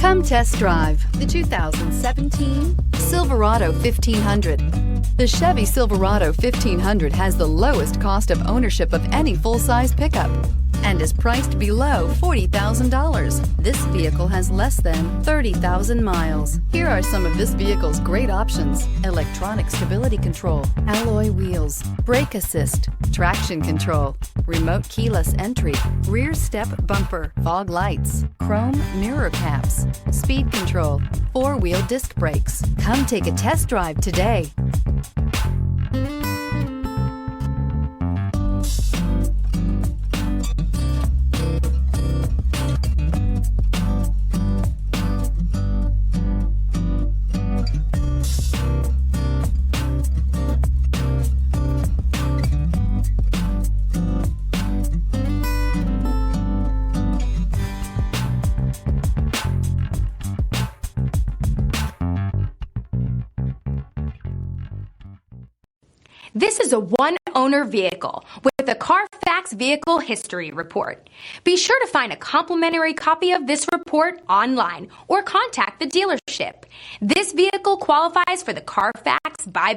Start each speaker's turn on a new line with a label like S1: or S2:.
S1: Come test drive the 2017 Silverado 1500. The Chevy Silverado 1500 has the lowest cost of ownership of any full-size pickup and is priced below $40,000. This vehicle has less than 30,000 miles. Here are some of this vehicle's great options: electronic stability control, alloy wheels, brake assist, traction control, remote keyless entry, rear step bumper, fog lights, chrome mirror caps, speed control, four-wheel disc brakes. Come take a test drive today.
S2: This is a one-owner vehicle with a Carfax Vehicle History Report. Be sure to find a complimentary copy of this report online or contact the dealership. This vehicle qualifies for the Carfax buyback